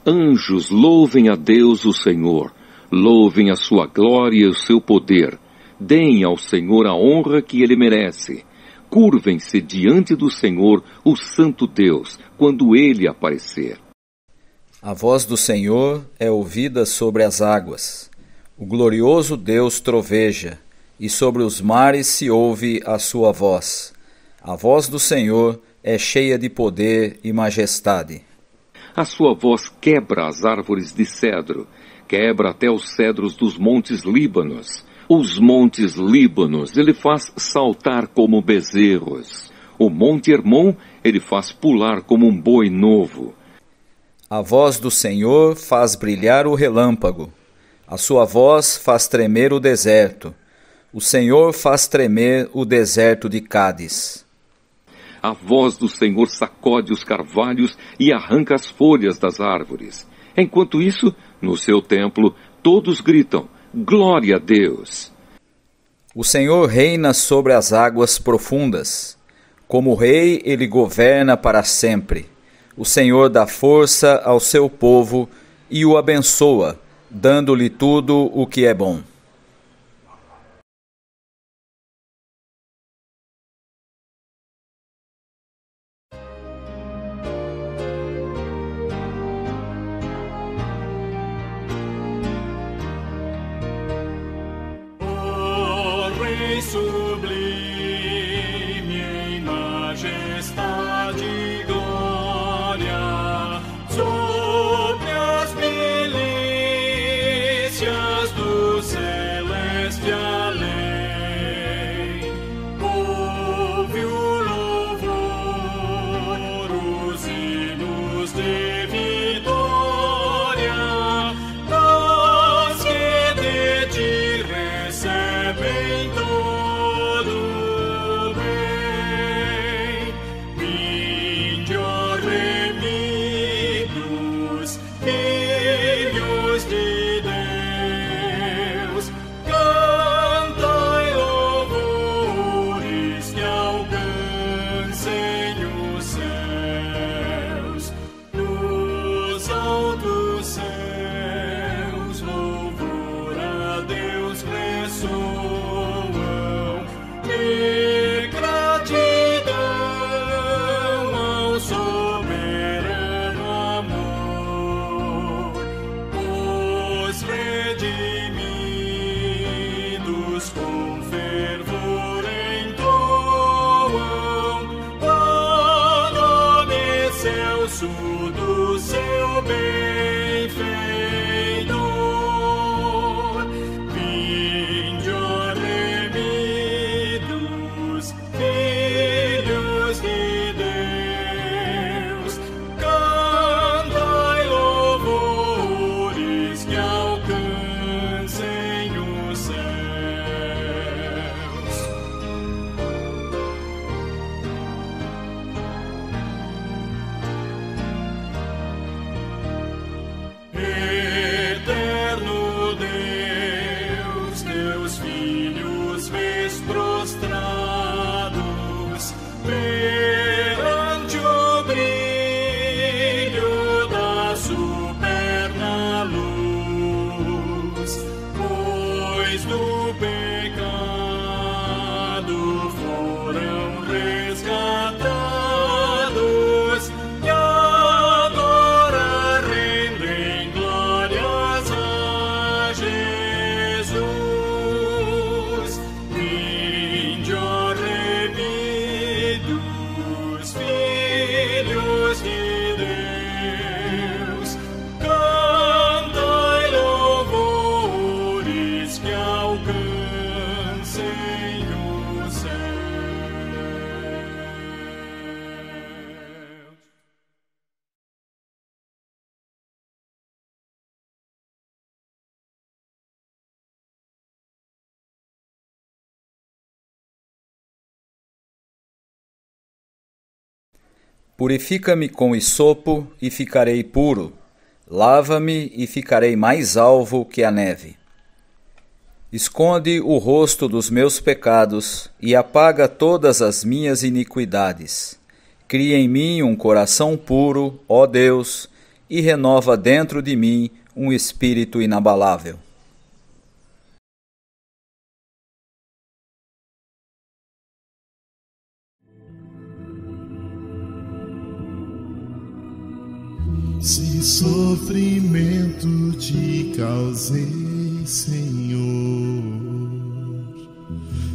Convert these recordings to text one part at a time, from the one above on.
Anjos, louvem a Deus o Senhor. Louvem a sua glória e o seu poder. Deem ao Senhor a honra que ele merece. Curvem-se diante do Senhor, o Santo Deus, quando ele aparecer. A voz do Senhor é ouvida sobre as águas. O glorioso Deus troveja, e sobre os mares se ouve a sua voz. A voz do Senhor é cheia de poder e majestade. A sua voz quebra as árvores de cedro, quebra até os cedros dos montes Líbanos. Os montes Líbanos ele faz saltar como bezerros. O monte Hermon ele faz pular como um boi novo. A voz do Senhor faz brilhar o relâmpago. A sua voz faz tremer o deserto. O Senhor faz tremer o deserto de Cádiz. A voz do Senhor sacode os carvalhos e arranca as folhas das árvores. Enquanto isso, no seu templo, todos gritam: glória a Deus! O Senhor reina sobre as águas profundas. Como rei, ele governa para sempre. O Senhor dá força ao seu povo e o abençoa, dando-lhe tudo o que é bom. Sublime em majestade e glória, sobre as milícias do celeste além, ouve o louvor, os hinos de vitória, das que de ti recebem com fervor entoam o nome excelso do seu benfeitor. Vinde, ó remidos, filhos de Deus, cantai louvores que alcancem o céu. Eterno Deus, teus filhos vês prostrados perante o brilho da superna luz, pois do pecado foram resgatados e agora rendem glórias a Jesus. Vinde, ó remidos, filhos de Deus, cantai louvores que alcancem o céu. Purifica-me com hisopo e ficarei puro. Lava-me e ficarei mais alvo que a neve. Esconde o rosto dos meus pecados e apaga todas as minhas iniquidades. Cria em mim um coração puro, ó Deus, e renova dentro de mim um espírito inabalável. Se sofrimento te causei, Senhor,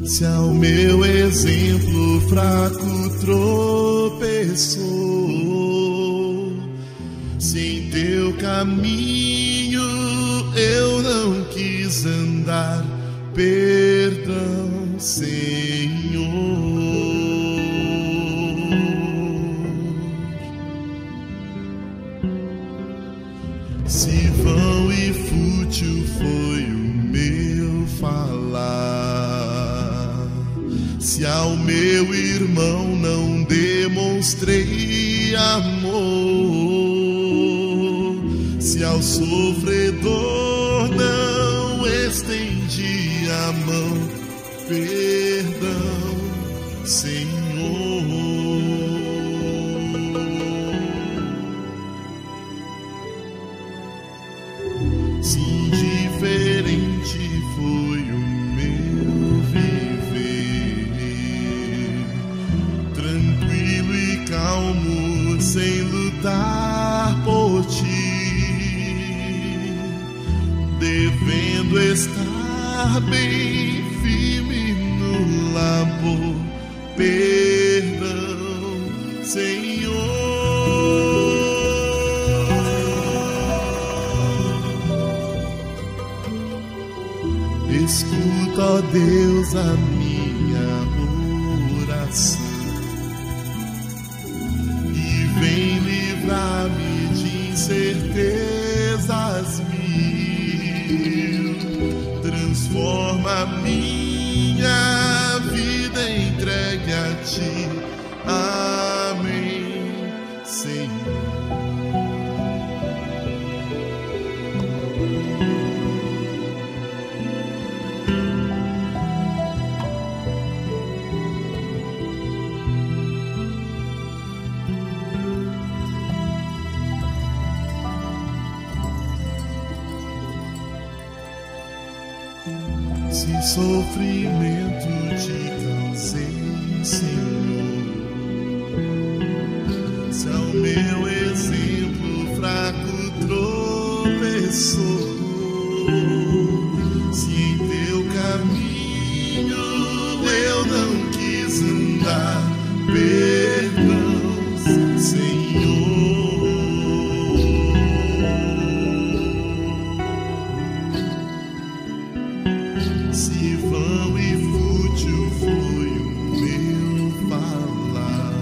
se ao meu exemplo fraco tropeçou, se em teu caminho eu não quis andar, perdão, Senhor. Se vão e fútil foi o meu falar, se ao meu irmão não demonstrei amor, se ao sofredor não estendi a mão, perdão, Senhor. Se indiferente foi o meu viver, tranquilo e calmo, sem lutar por ti, devendo estar bem firme no labor, perdão, Senhor. Escuta, ó Deus, a minha oração e vem livrar-me de incertezas mil. Transforma a minha vida entregue a ti. Amém, Senhor. Se sofrimento te causei, Senhor, se ao meu exemplo fraco tropeçou, se em teu caminho eu não quis andar, perdão, Senhor. Se vão e fútil foi o meu falar,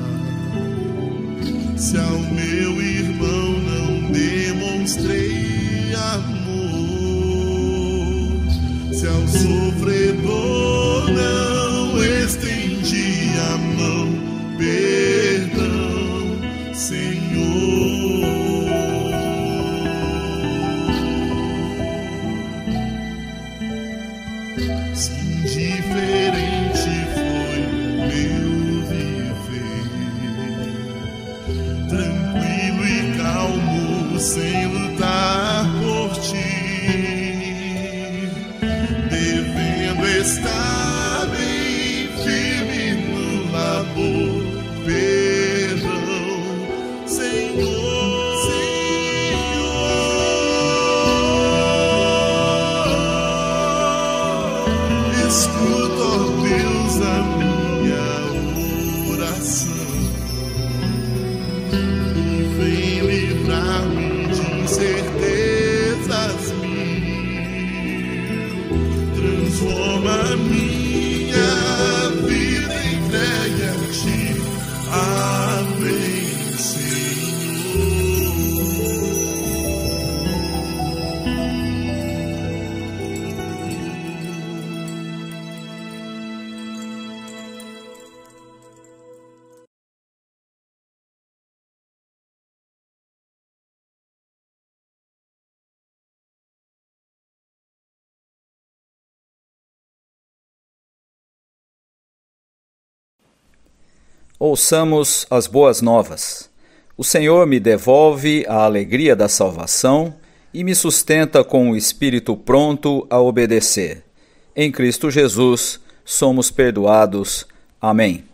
se ao meu irmão não demonstrei amor, se ao sofredor não estendi a mão, perdão, Senhor. Se indiferente foi o meu viver, tranquilo e calmo, sem lutar por ti, devendo estar bem firme no labor, perdão, Senhor. Escuta, ó Deus, a minha oração e vem livrar-me de incertezas mil. Transforma a minha vida entregue a ti. Amém, Senhor. Ouçamos as boas novas. O Senhor me devolve a alegria da salvação e me sustenta com o espírito pronto a obedecer. Em Cristo Jesus somos perdoados. Amém.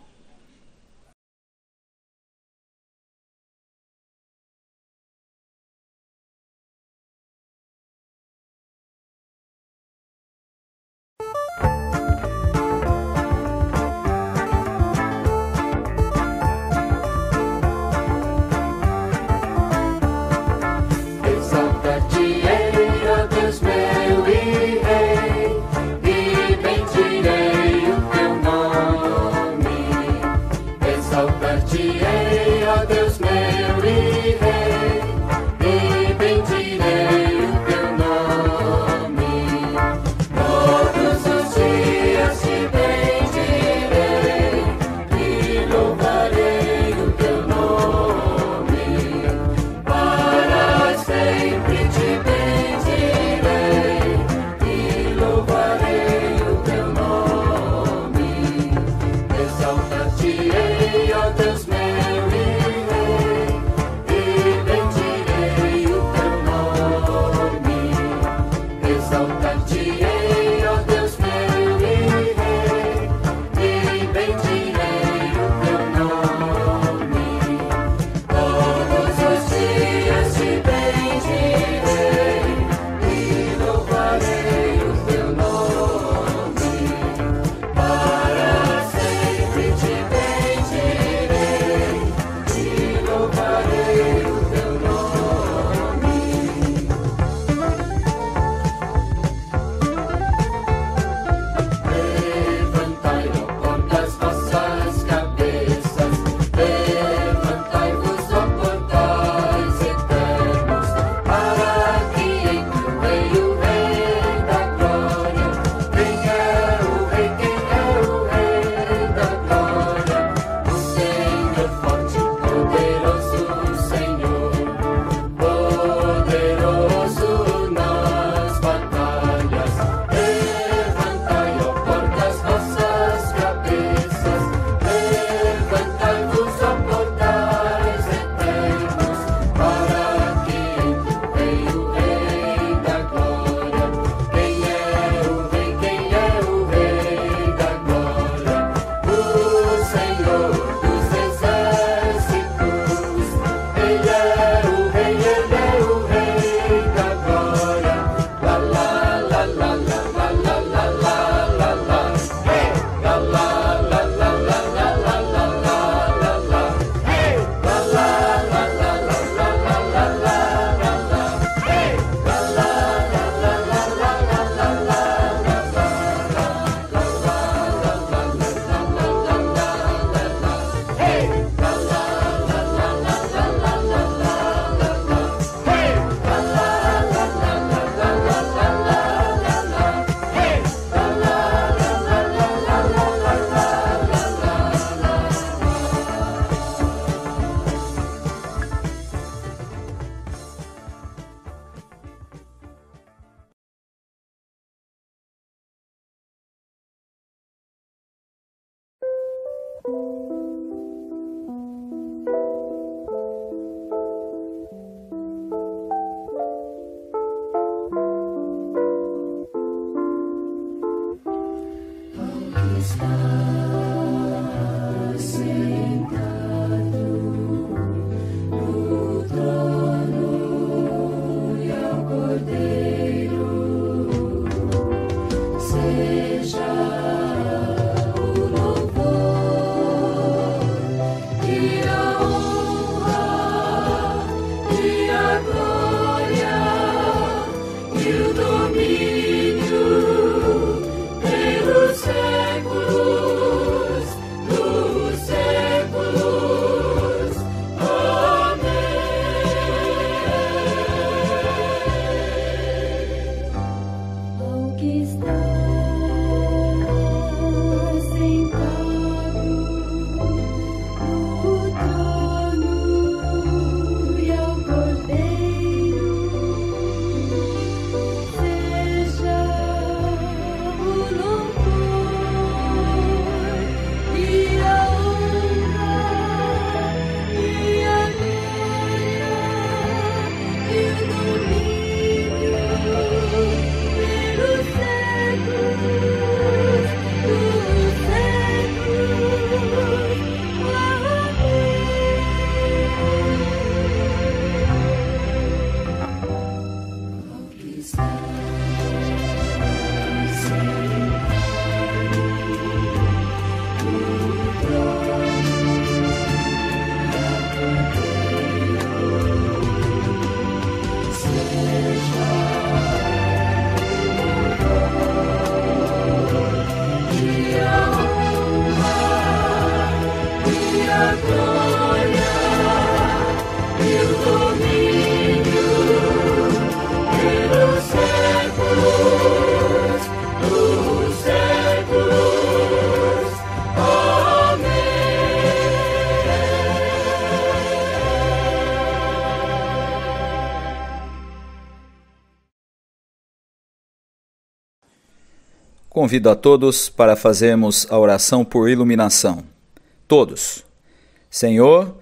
Seja o louvor. Convido a todos para fazermos a oração por iluminação. Todos. Senhor,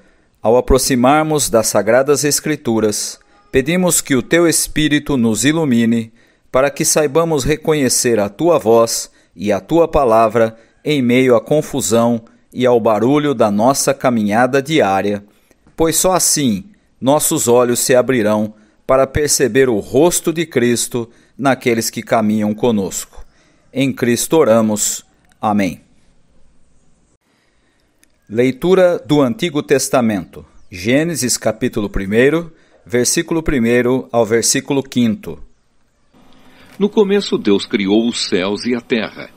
ao aproximarmos das Sagradas Escrituras, pedimos que o Teu Espírito nos ilumine para que saibamos reconhecer a Tua voz e a Tua palavra em meio à confusão e ao barulho da nossa caminhada diária, pois só assim nossos olhos se abrirão para perceber o rosto de Cristo naqueles que caminham conosco. Em Cristo oramos. Amém. Leitura do Antigo Testamento. Gênesis capítulo 1, versículo 1 ao versículo 5. No começo Deus criou os céus e a terra.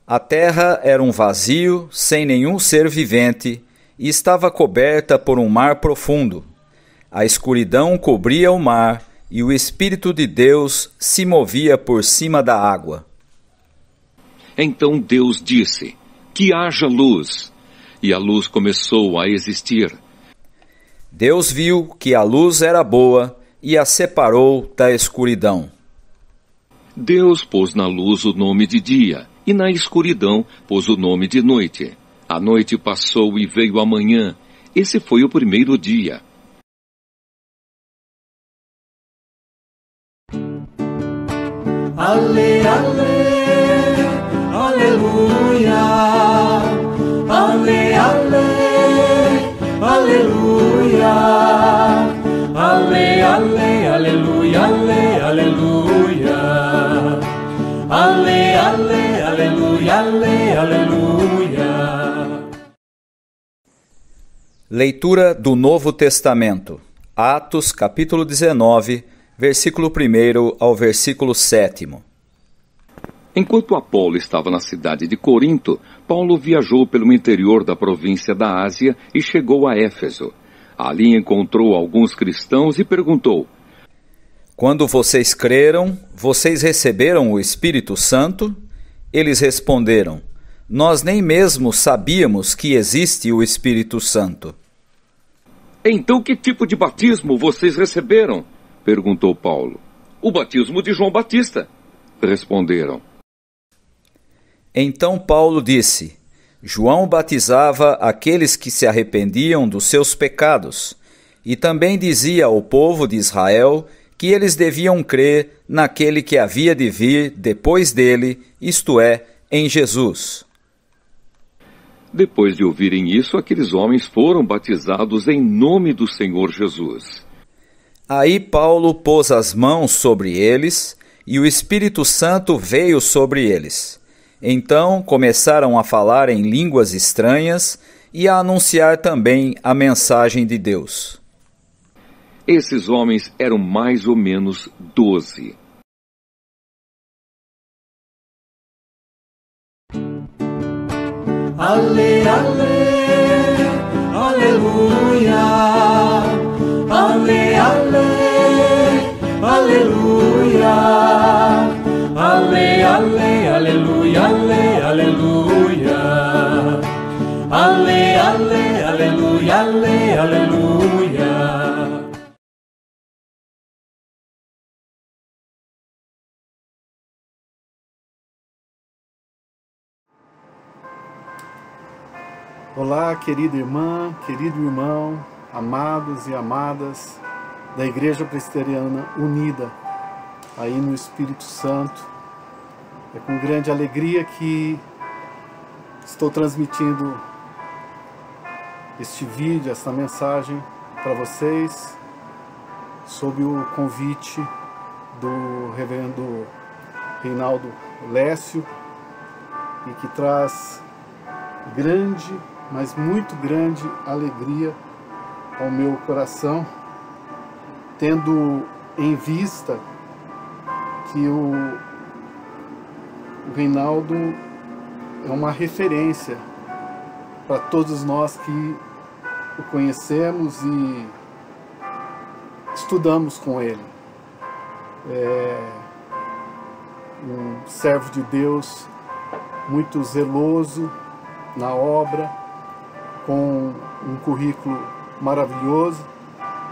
A terra era um vazio, sem nenhum ser vivente, e estava coberta por um mar profundo. A escuridão cobria o mar, e o Espírito de Deus se movia por cima da água. Então Deus disse: que haja luz. E a luz começou a existir. Deus viu que a luz era boa e a separou da escuridão. Deus pôs na luz o nome de dia, e na escuridão pôs o nome de noite. A noite passou e veio a manhã. Esse foi o primeiro dia. Ale, ale, aleluia. Ale, ale, aleluia. Ale, ale, aleluia, ale, aleluia. Ale, ale, aleluia, ale, aleluia. Leitura do Novo Testamento. Atos capítulo 19, versículo 1 ao versículo 7. Enquanto Apolo estava na cidade de Corinto, Paulo viajou pelo interior da província da Ásia e chegou a Éfeso. Ali encontrou alguns cristãos e perguntou: Quando vocês creram, vocês receberam o Espírito Santo? Eles responderam: Nós nem mesmo sabíamos que existe o Espírito Santo. Então que tipo de batismo vocês receberam? Perguntou Paulo. O batismo de João Batista, responderam. Então Paulo disse: João batizava aqueles que se arrependiam dos seus pecados, e também dizia ao povo de Israel que eles deviam crer naquele que havia de vir depois dele, isto é, em Jesus. Depois de ouvirem isso, aqueles homens foram batizados em nome do Senhor Jesus. Aí Paulo pôs as mãos sobre eles, e o Espírito Santo veio sobre eles. Então começaram a falar em línguas estranhas e a anunciar também a mensagem de Deus. Esses homens eram mais ou menos 12. Ale, ale, aleluia. Ale, ale, aleluia. Ale, ale, aleluia, ale, aleluia. Ale, ale, aleluia, ale, aleluia. Olá, querida irmã, querido irmão, amados e amadas da Igreja Presbiteriana Unida, aí no Espírito Santo. É com grande alegria que estou transmitindo este vídeo, esta mensagem para vocês, sob o convite do reverendo Reinaldo Lécio, e que traz grande, mas muito grande alegria ao meu coração, tendo em vista que o Reinaldo é uma referência para todos nós que o conhecemos e estudamos com ele. Um servo de Deus muito zeloso na obra, com um currículo maravilhoso,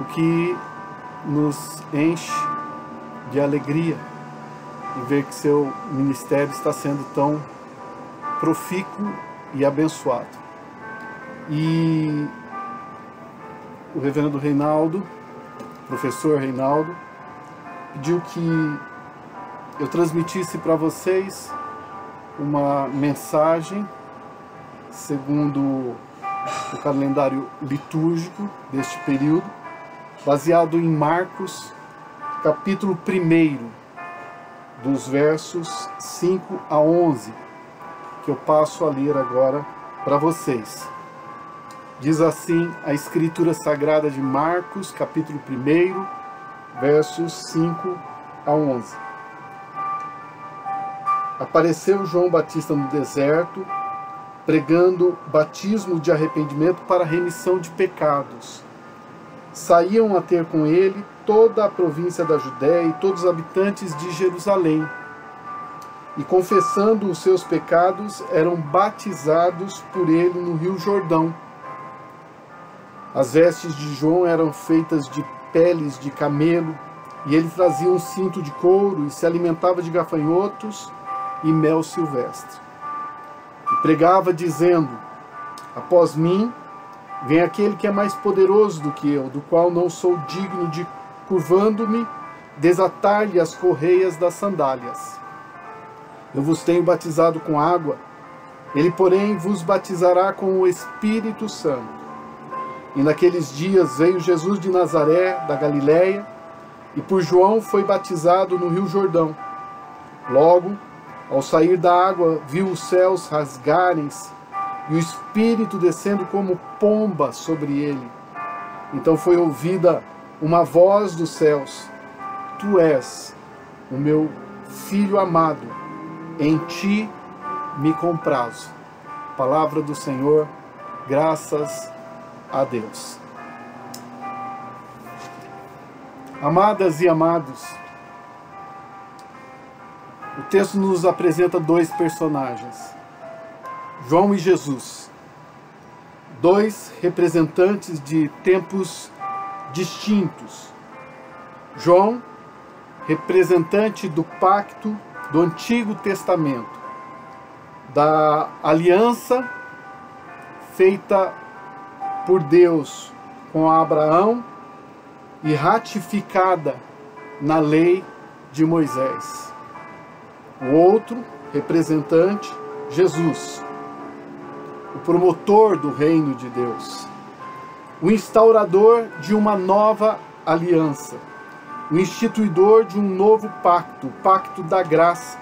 o que nos enche de alegria em ver que seu ministério está sendo tão profícuo e abençoado. E o reverendo Reinaldo, professor Reinaldo, pediu que eu transmitisse para vocês uma mensagem segundo o calendário litúrgico deste período, baseado em Marcos, capítulo 1, dos versos 5 a 11, que eu passo a ler agora para vocês. Diz assim a Escritura Sagrada de Marcos, capítulo 1, versos 5 a 11. Apareceu João Batista no deserto, pregando batismo de arrependimento para remissão de pecados. Saíam a ter com ele toda a província da Judéia e todos os habitantes de Jerusalém. E confessando os seus pecados, eram batizados por ele no Rio Jordão. As vestes de João eram feitas de peles de camelo, e ele trazia um cinto de couro e se alimentava de gafanhotos e mel silvestre. E pregava dizendo: após mim vem aquele que é mais poderoso do que eu, do qual não sou digno de, curvando-me, desatar-lhe as correias das sandálias. Eu vos tenho batizado com água, ele, porém, vos batizará com o Espírito Santo. E naqueles dias veio Jesus de Nazaré, da Galiléia, e por João foi batizado no Rio Jordão. Logo, ao sair da água, viu os céus rasgarem-se e o Espírito descendo como pomba sobre ele. Então foi ouvida uma voz dos céus: Tu és o meu Filho amado, em ti me comprazo. Palavra do Senhor, graças a Deus. Amadas e amados, o texto nos apresenta dois personagens, João e Jesus, dois representantes de tempos distintos. João, representante do pacto do Antigo Testamento, da aliança feita por Deus com Abraão e ratificada na lei de Moisés. O outro representante, Jesus, o promotor do reino de Deus, o instaurador de uma nova aliança, o instituidor de um novo pacto, o pacto da graça,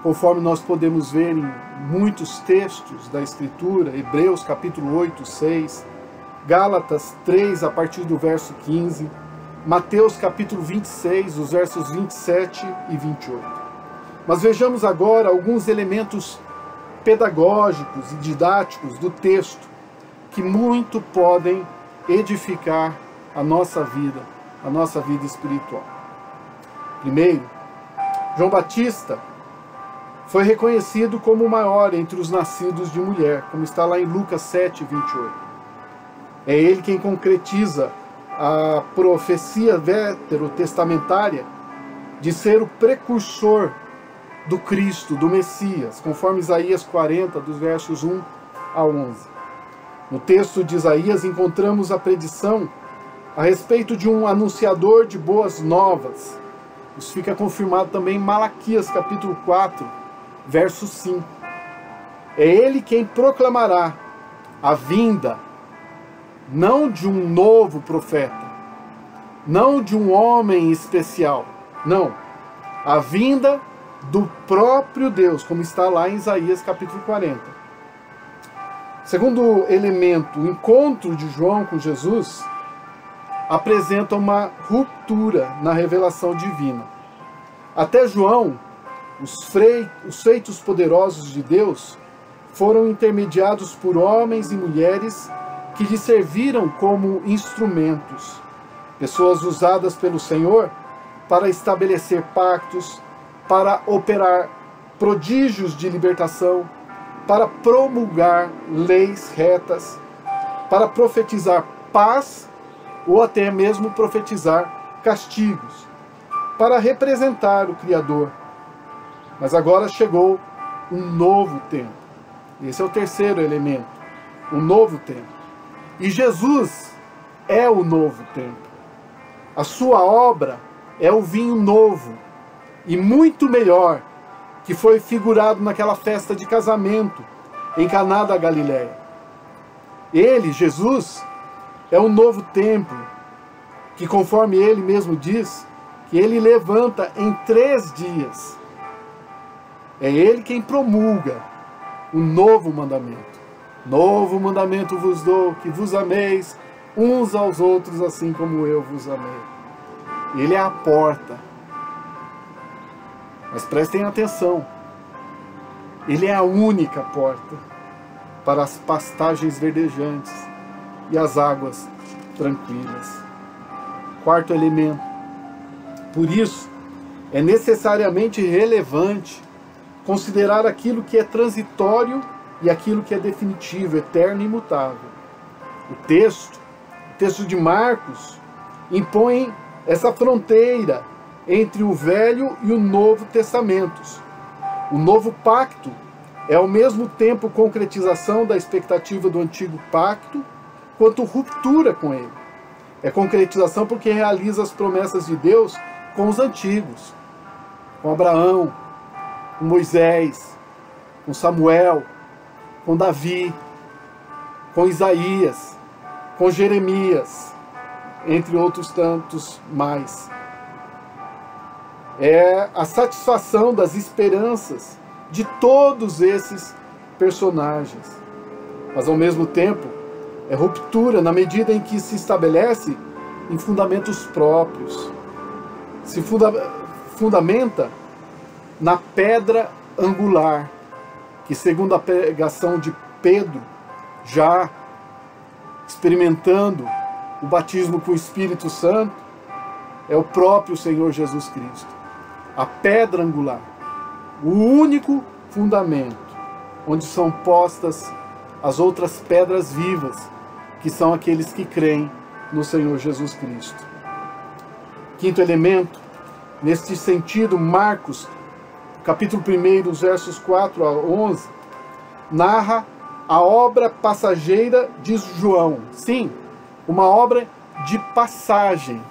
conforme nós podemos ver em muitos textos da Escritura, Hebreus capítulo 8, 6, Gálatas 3, a partir do verso 15, Mateus capítulo 26, os versos 27 e 28. Mas vejamos agora alguns elementos pedagógicos e didáticos do texto que muito podem edificar a nossa vida espiritual. Primeiro, João Batista foi reconhecido como o maior entre os nascidos de mulher, como está lá em Lucas 7, 28. É ele quem concretiza a profecia veterotestamentária de ser o precursor do Cristo, do Messias, conforme Isaías 40, dos versos 1 a 11. No texto de Isaías encontramos a predição a respeito de um anunciador de boas novas. Isso fica confirmado também em Malaquias capítulo 4, verso 5. É ele quem proclamará a vinda, não de um novo profeta, não de um homem especial, não, a vinda do próprio Deus, como está lá em Isaías capítulo 40. Segundo elemento, o encontro de João com Jesus apresenta uma ruptura na revelação divina. Até João, os feitos poderosos de Deus foram intermediados por homens e mulheres que lhe serviram como instrumentos, pessoas usadas pelo Senhor para estabelecer pactos, para operar prodígios de libertação, para promulgar leis retas, para profetizar paz ou até mesmo profetizar castigos, para representar o Criador. Mas agora chegou um novo tempo. Esse é o terceiro elemento, um novo tempo. E Jesus é o novo tempo. A sua obra é o vinho novo e muito melhor, que foi figurado naquela festa de casamento em Caná da Galileia. Ele, Jesus, é o novo templo, que conforme ele mesmo diz, que ele levanta em 3 dias. É ele quem promulga um novo mandamento. Novo mandamento vos dou, que vos ameis uns aos outros, assim como eu vos amei. Ele é a porta. Mas prestem atenção. Ele é a única porta para as pastagens verdejantes e as águas tranquilas. Quarto elemento. Por isso, é necessariamente relevante considerar aquilo que é transitório e aquilo que é definitivo, eterno e imutável. O texto de Marcos, impõe essa fronteira entre o Velho e o Novo Testamentos. O Novo Pacto é ao mesmo tempo concretização da expectativa do Antigo Pacto, quanto ruptura com ele. É concretização porque realiza as promessas de Deus com os antigos, com Abraão, com Moisés, com Samuel, com Davi, com Isaías, com Jeremias, entre outros tantos mais. É a satisfação das esperanças de todos esses personagens. Mas ao mesmo tempo, é ruptura na medida em que se estabelece em fundamentos próprios. Se fundamenta na pedra angular, que segundo a pregação de Pedro, já experimentando o batismo com o Espírito Santo, é o próprio Senhor Jesus Cristo. A pedra angular, o único fundamento, onde são postas as outras pedras vivas, que são aqueles que creem no Senhor Jesus Cristo. Quinto elemento, neste sentido, Marcos, capítulo 1, versos 4 a 11, narra a obra passageira de João. Sim, uma obra de passagem,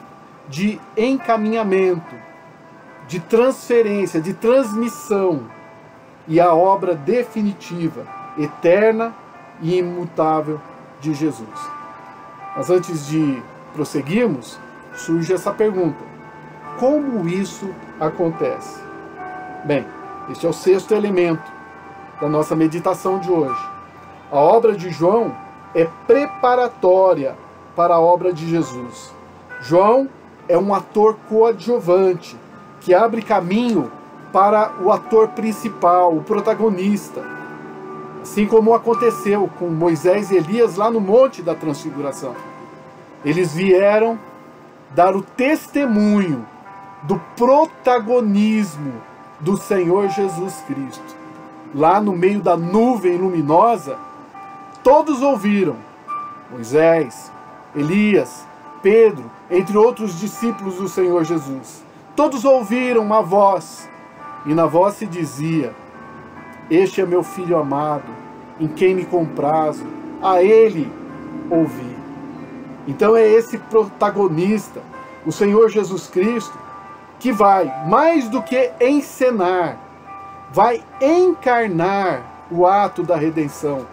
de encaminhamento, de transferência, de transmissão, e a obra definitiva, eterna e imutável de Jesus. Mas antes de prosseguirmos, surge essa pergunta: como isso acontece? Bem, este é o sexto elemento da nossa meditação de hoje. A obra de João é preparatória para a obra de Jesus. João é um ator coadjuvante que abre caminho para o ator principal, o protagonista. Assim como aconteceu com Moisés e Elias lá no Monte da Transfiguração. Eles vieram dar o testemunho do protagonismo do Senhor Jesus Cristo. Lá no meio da nuvem luminosa, todos ouviram. Moisés, Elias, Pedro, entre outros discípulos do Senhor Jesus. Todos ouviram uma voz, e na voz se dizia: este é meu filho amado, em quem me comprazo, a ele ouvi. Então é esse protagonista, o Senhor Jesus Cristo, que vai, mais do que encenar, vai encarnar o ato da redenção,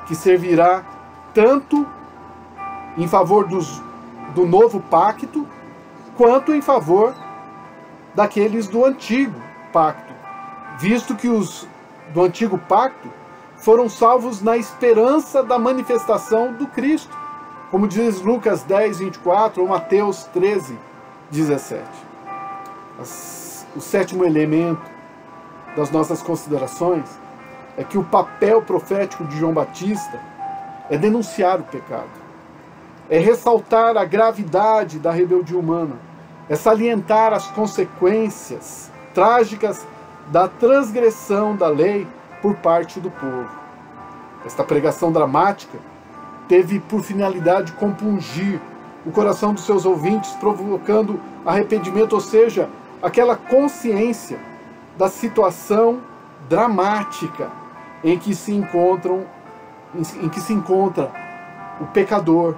que servirá tanto em favor do novo pacto, quanto em favor daqueles do antigo pacto, visto que os do antigo pacto foram salvos na esperança da manifestação do Cristo, como diz Lucas 10, 24 ou Mateus 13, 17. O sétimo elemento das nossas considerações é que o papel profético de João Batista é denunciar o pecado, é ressaltar a gravidade da rebeldia humana, é salientar as consequências trágicas da transgressão da lei por parte do povo. Esta pregação dramática teve por finalidade compungir o coração dos seus ouvintes, provocando arrependimento, ou seja, aquela consciência da situação dramática em que se encontra o pecador.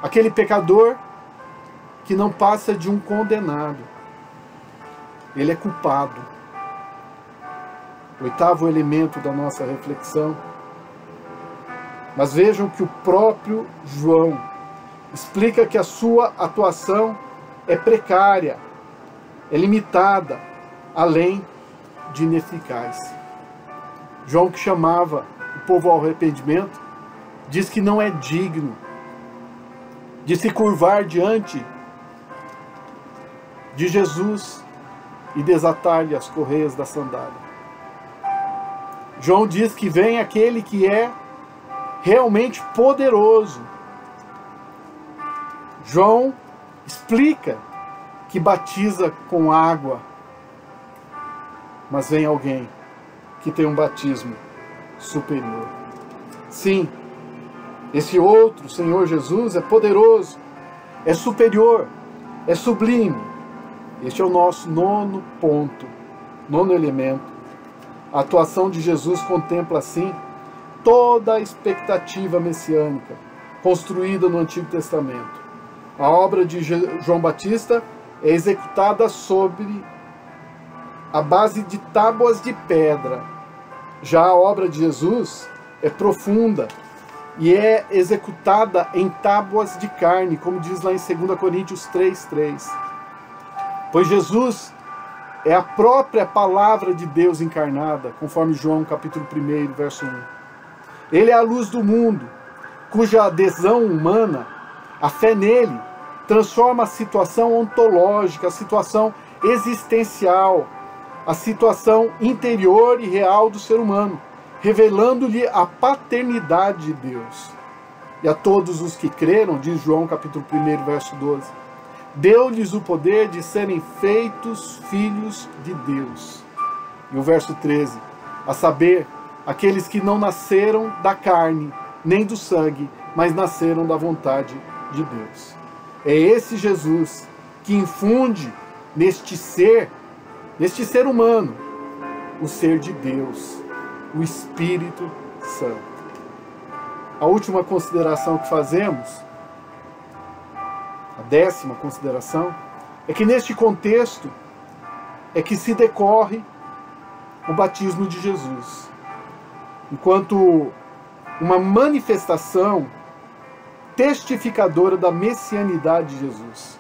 Aquele pecador que não passa de um condenado. Ele é culpado. Oitavo elemento da nossa reflexão. Mas vejam que o próprio João explica que a sua atuação é precária, é limitada, além de ineficaz. João, que chamava o povo ao arrependimento, diz que não é digno de se curvar diante de Jesus e desatar-lhe as correias da sandália. João diz que vem aquele que é realmente poderoso. João explica que batiza com água, mas vem alguém que tem um batismo superior. Sim, esse outro, Senhor Jesus, é poderoso, é superior, é sublime. Este é o nosso nono ponto, nono elemento. A atuação de Jesus contempla, assim, toda a expectativa messiânica construída no Antigo Testamento. A obra de João Batista é executada sobre a base de tábuas de pedra. Já a obra de Jesus é profunda e é executada em tábuas de carne, como diz lá em 2 Coríntios 3:3. Pois Jesus é a própria palavra de Deus encarnada, conforme João capítulo 1, verso 1. Ele é a luz do mundo, cuja adesão humana, a fé nele, transforma a situação ontológica, a situação existencial, a situação interior e real do ser humano, revelando-lhe a paternidade de Deus. E a todos os que creram, diz João capítulo 1, verso 12, deu-lhes o poder de serem feitos filhos de Deus. E o verso 13, a saber, aqueles que não nasceram da carne, nem do sangue, mas nasceram da vontade de Deus. É esse Jesus que infunde neste ser humano, o ser de Deus, o Espírito Santo. A última consideração que fazemos, a 10ª consideração, é que neste contexto é que se decorre o batismo de Jesus, enquanto uma manifestação testificadora da messianidade de Jesus,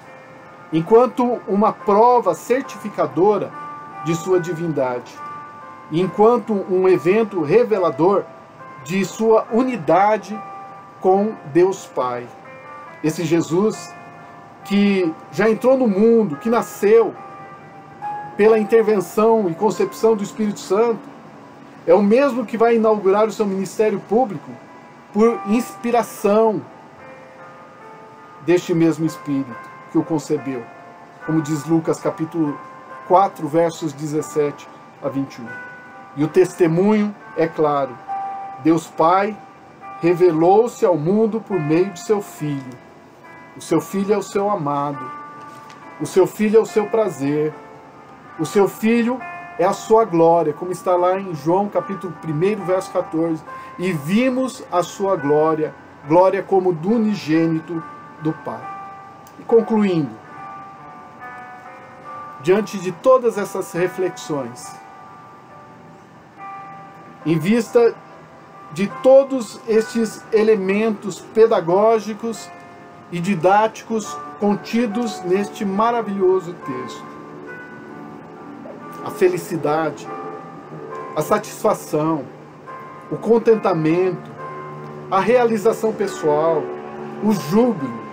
enquanto uma prova certificadora de sua divindade, enquanto um evento revelador de sua unidade com Deus Pai. Esse Jesus que já entrou no mundo, que nasceu pela intervenção e concepção do Espírito Santo, é o mesmo que vai inaugurar o seu ministério público por inspiração deste mesmo Espírito que o concebeu, como diz Lucas capítulo 4, versos 17 a 21. E o testemunho é claro. Deus Pai revelou-se ao mundo por meio de seu Filho. O seu Filho é o seu amado. O seu Filho é o seu prazer. O seu Filho é a sua glória, como está lá em João capítulo 1, verso 14. E vimos a sua glória, glória como do unigênito do Pai. E concluindo, diante de todas essas reflexões, em vista de todos estes elementos pedagógicos e didáticos contidos neste maravilhoso texto, a felicidade, a satisfação, o contentamento, a realização pessoal, o júbilo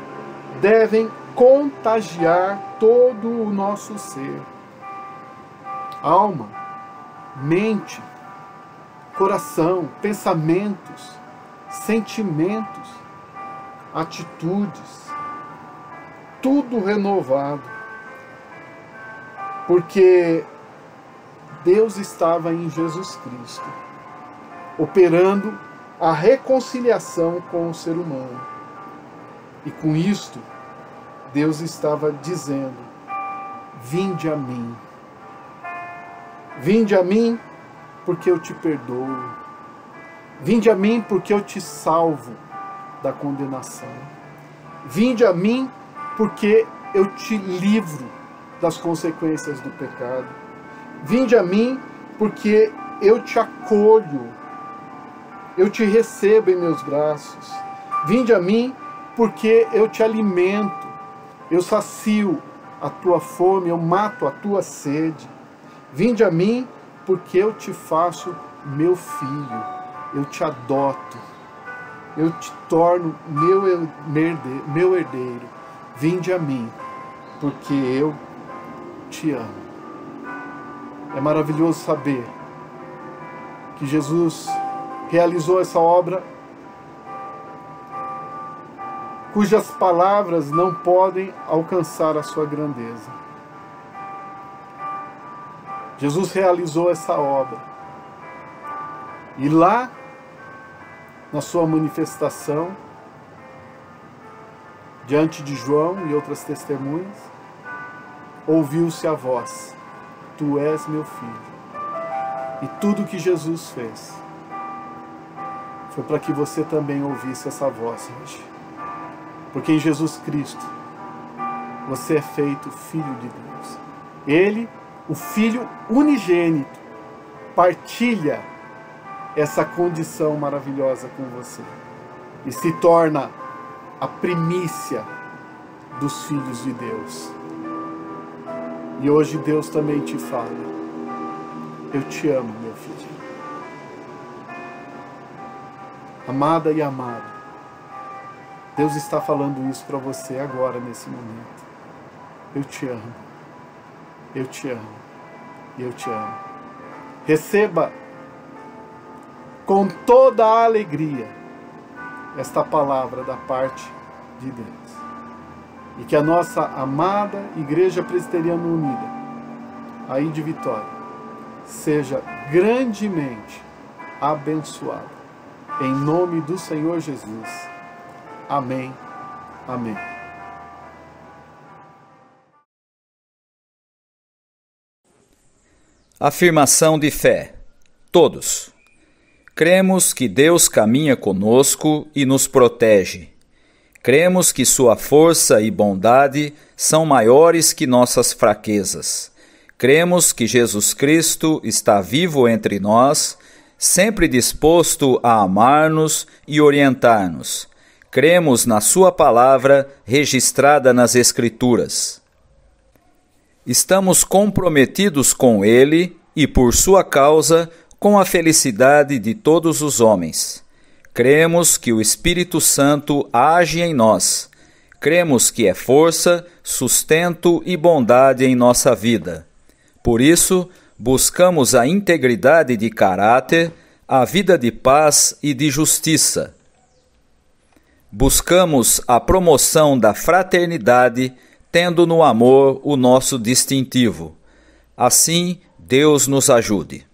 devem contagiar todo o nosso ser. Alma, mente, coração, pensamentos, sentimentos, atitudes, tudo renovado. Porque Deus estava em Jesus Cristo, operando a reconciliação com o ser humano. E com isto, Deus estava dizendo: vinde a mim. Vinde a mim porque eu te perdoo. Vinde a mim porque eu te salvo da condenação. Vinde a mim porque eu te livro das consequências do pecado. Vinde a mim porque eu te acolho. Eu te recebo em meus braços. Vinde a mim porque eu te alimento. Eu sacio a tua fome, eu mato a tua sede. Vinde a mim porque eu te faço meu filho. Eu te adoto. Eu te torno meu herdeiro. Vinde a mim porque eu te amo. É maravilhoso saber que Jesus realizou essa obra cujas palavras não podem alcançar a sua grandeza. Jesus realizou essa obra. E lá, na sua manifestação, diante de João e outras testemunhas, ouviu-se a voz: tu és meu filho. E tudo que Jesus fez foi para que você também ouvisse essa voz hoje. Porque em Jesus Cristo você é feito filho de Deus. Ele, o Filho unigênito, partilha essa condição maravilhosa com você e se torna a primícia dos filhos de Deus. E hoje Deus também te fala: eu te amo, meu filho. Amada e amado, Deus está falando isso para você agora, nesse momento. Eu te amo. Eu te amo. Eu te amo. Receba com toda a alegria esta palavra da parte de Deus. E que a nossa amada Igreja Presbiteriana Unida, aí de Vitória, seja grandemente abençoada. Em nome do Senhor Jesus. Amém. Amém. Afirmação de fé. Todos. Cremos que Deus caminha conosco e nos protege. Cremos que sua força e bondade são maiores que nossas fraquezas. Cremos que Jesus Cristo está vivo entre nós, sempre disposto a amar-nos e orientar-nos. Cremos na sua palavra registrada nas Escrituras. Estamos comprometidos com Ele e, por sua causa, com a felicidade de todos os homens. Cremos que o Espírito Santo age em nós. Cremos que é força, sustento e bondade em nossa vida. Por isso, buscamos a integridade de caráter, a vida de paz e de justiça. Buscamos a promoção da fraternidade, tendo no amor o nosso distintivo. Assim, Deus nos ajude.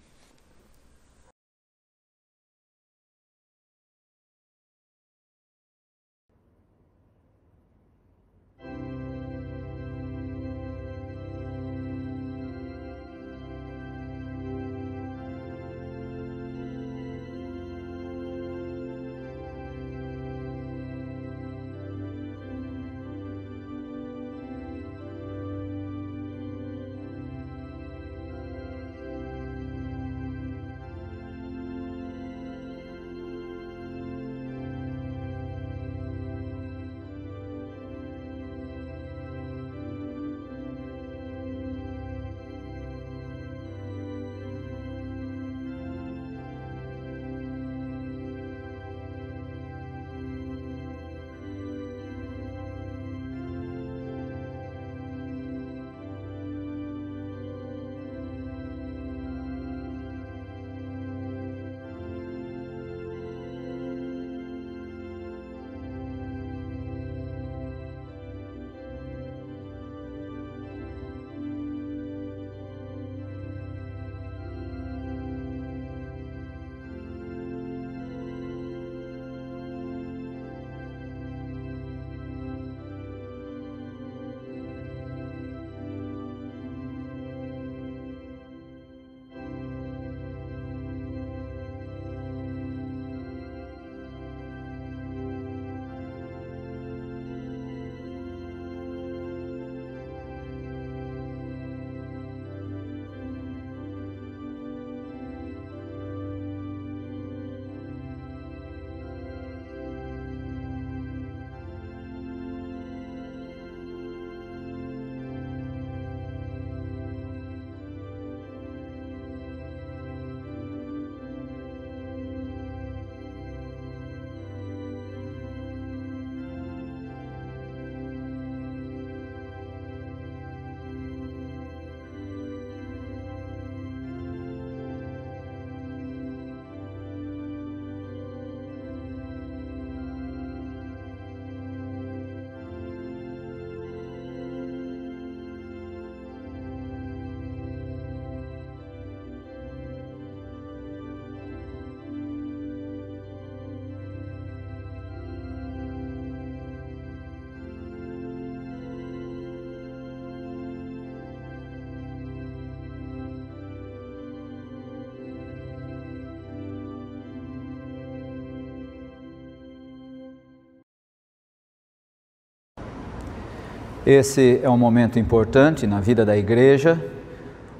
Esse é um momento importante na vida da igreja,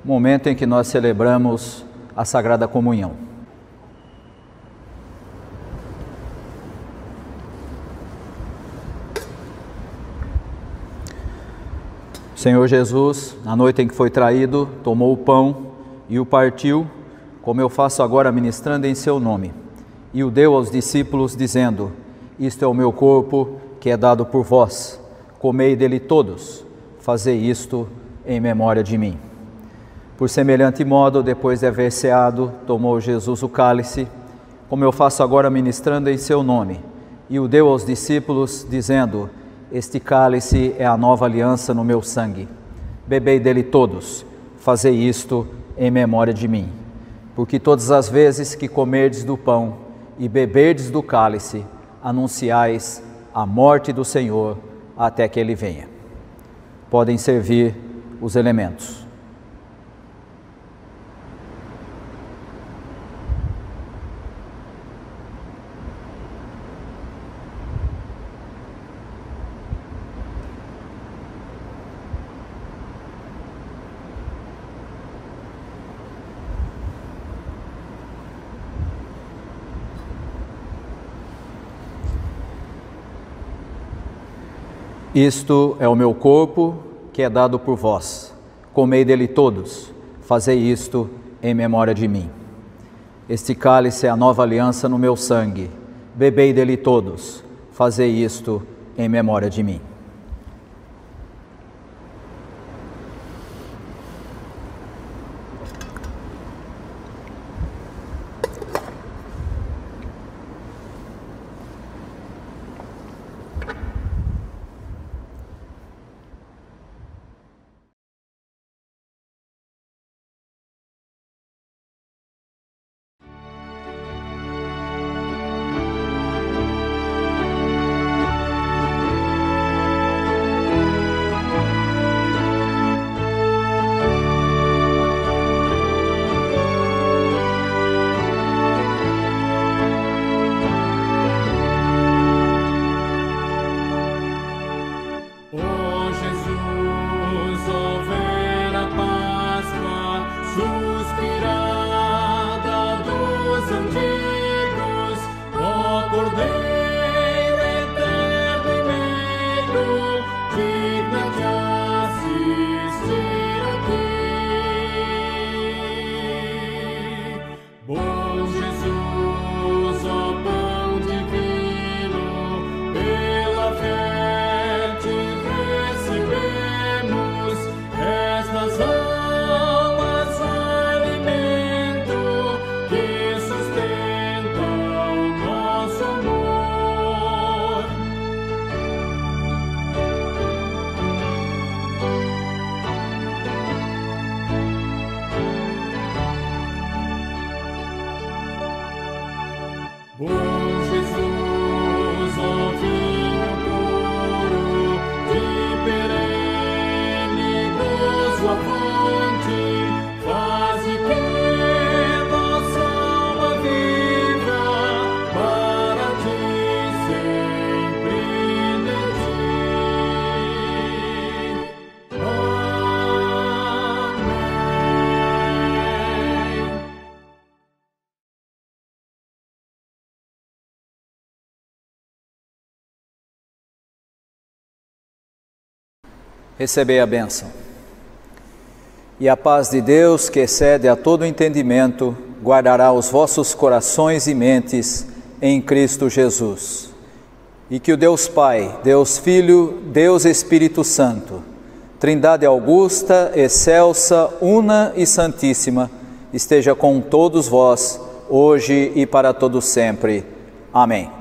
momento em que nós celebramos a Sagrada Comunhão. O Senhor Jesus, na noite em que foi traído, tomou o pão e o partiu, como eu faço agora ministrando em seu nome, e o deu aos discípulos, dizendo: isto é o meu corpo que é dado por vós. Comei dele todos, fazei isto em memória de mim. Por semelhante modo, depois de haver ceado, tomou Jesus o cálice, como eu faço agora ministrando em seu nome, e o deu aos discípulos, dizendo: este cálice é a nova aliança no meu sangue. Bebei dele todos, fazei isto em memória de mim. Porque todas as vezes que comerdes do pão e beberdes do cálice, anunciais a morte do Senhor até que Ele venha. Podem servir os elementos. Isto é o meu corpo, que é dado por vós. Comei dele todos, fazei isto em memória de mim. Este cálice é a nova aliança no meu sangue. Bebei dele todos, fazei isto em memória de mim. Recebei a bênção. E a paz de Deus, que excede a todo entendimento, guardará os vossos corações e mentes em Cristo Jesus. E que o Deus Pai, Deus Filho, Deus Espírito Santo, Trindade augusta, excelsa, una e santíssima, esteja com todos vós, hoje e para todo sempre. Amém.